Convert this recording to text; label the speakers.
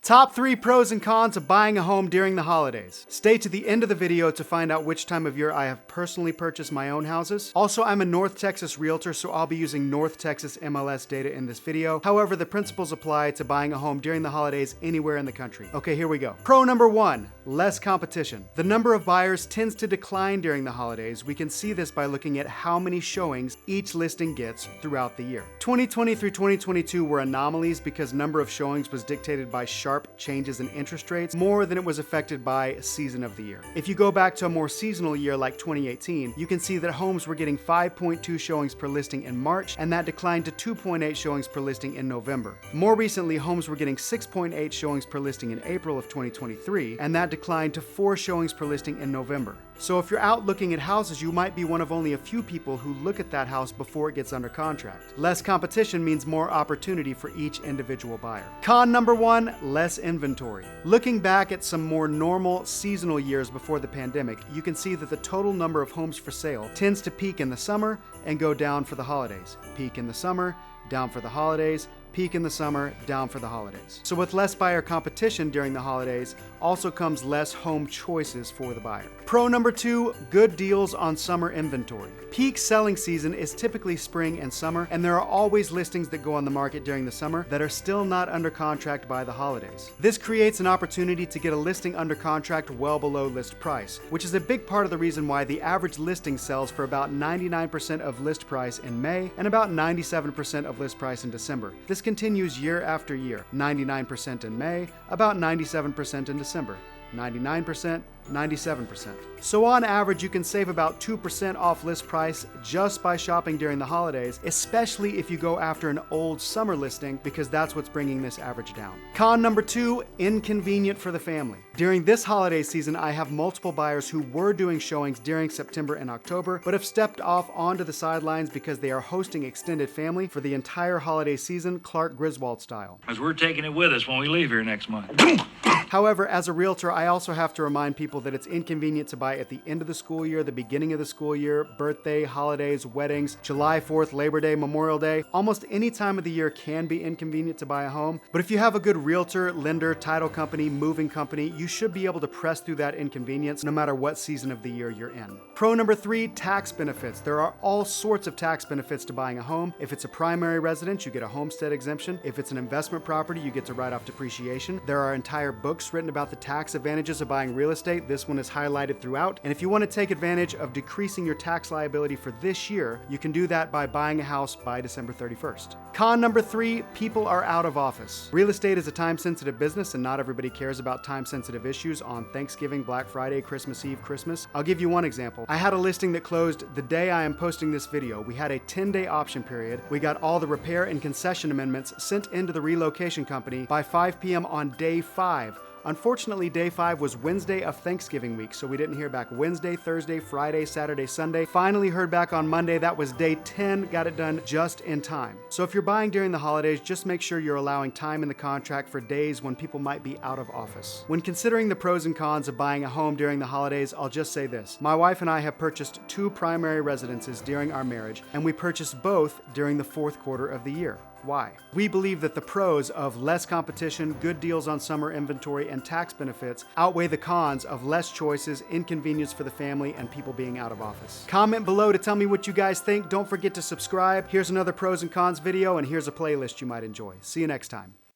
Speaker 1: Top 3 pros and cons of buying a home during the holidays. Stay to the end of the video to find out which time of year I have personally purchased my own houses. Also, I'm a North Texas realtor, so I'll be using North Texas MLS data in this video. However, the principles apply to buying a home during the holidays anywhere in the country. Okay, here we go. Pro number 1, less competition. The number of buyers tends to decline during the holidays. We can see this by looking at how many showings each listing gets throughout the year. 2020 through 2022 were anomalies because number of showings was dictated by sharp changes in interest rates more than it was affected by season of the year. If you go back to a more seasonal year like 2018, you can see that homes were getting 5.2 showings per listing in March, and that declined to 2.8 showings per listing in November. More recently, homes were getting 6.8 showings per listing in April of 2023, and that declined to 4 showings per listing in November. So if you're out looking at houses, you might be one of only a few people who look at that house before it gets under contract. Less competition means more opportunity for each individual buyer. Con number 1, less inventory. Looking back at some more normal seasonal years before the pandemic, you can see that the total number of homes for sale tends to peak in the summer and go down for the holidays. Peak in the summer, down for the holidays, peak in the summer, down for the holidays. So with less buyer competition during the holidays, also comes less home choices for the buyer. Pro number 2, good deals on summer inventory. Peak selling season is typically spring and summer, and there are always listings that go on the market during the summer that are still not under contract by the holidays. This creates an opportunity to get a listing under contract well below list price, which is a big part of the reason why the average listing sells for about 99% of list price in May and about 97% of list price in December. This continues year after year. 99% in May, about 97% in December. 99%, 97%. So on average, you can save about 2% off list price just by shopping during the holidays, especially if you go after an old summer listing, because that's what's bringing this average down. Con number 2, inconvenient for the family. During this holiday season, I have multiple buyers who were doing showings during September and October, but have stepped off onto the sidelines because they are hosting extended family for the entire holiday season, Clark Griswold style.
Speaker 2: As we're taking it with us when we leave here next month.
Speaker 1: However, as a realtor, I also have to remind people that it's inconvenient to buy at the end of the school year, the beginning of the school year, birthday, holidays, weddings, July 4th, Labor Day, Memorial Day. Almost any time of the year can be inconvenient to buy a home, but if you have a good realtor, lender, title company, moving company, you should be able to press through that inconvenience no matter what season of the year you're in. Pro number 3, tax benefits. There are all sorts of tax benefits to buying a home. If it's a primary residence, you get a homestead exemption. If it's an investment property, you get to write off depreciation. There are entire books written about the tax advantages of buying real estate. This one is highlighted throughout. And if you want to take advantage of decreasing your tax liability for this year, you can do that by buying a house by December 31st. Con number 3, people are out of office. Real estate is a time-sensitive business, and not everybody cares about time-sensitive issues on Thanksgiving, Black Friday, Christmas Eve, Christmas. I'll give you one example. I had a listing that closed the day I am posting this video. We had a 10-day option period. We got all the repair and concession amendments sent into the relocation company by 5 p.m. on day 5. Unfortunately, day 5 was Wednesday of Thanksgiving week, so we didn't hear back Wednesday, Thursday, Friday, Saturday, Sunday. Finally heard back on Monday. That was day 10, got it done just in time. So if you're buying during the holidays, just make sure you're allowing time in the contract for days when people might be out of office. When considering the pros and cons of buying a home during the holidays, I'll just say this. My wife and I have purchased 2 primary residences during our marriage, and we purchased both during the 4th quarter of the year. Why? We believe that the pros of less competition, good deals on summer inventory, and tax benefits outweigh the cons of less choices, inconvenience for the family, and people being out of office. Comment below to tell me what you guys think. Don't forget to subscribe. Here's another pros and cons video, and here's a playlist you might enjoy. See you next time.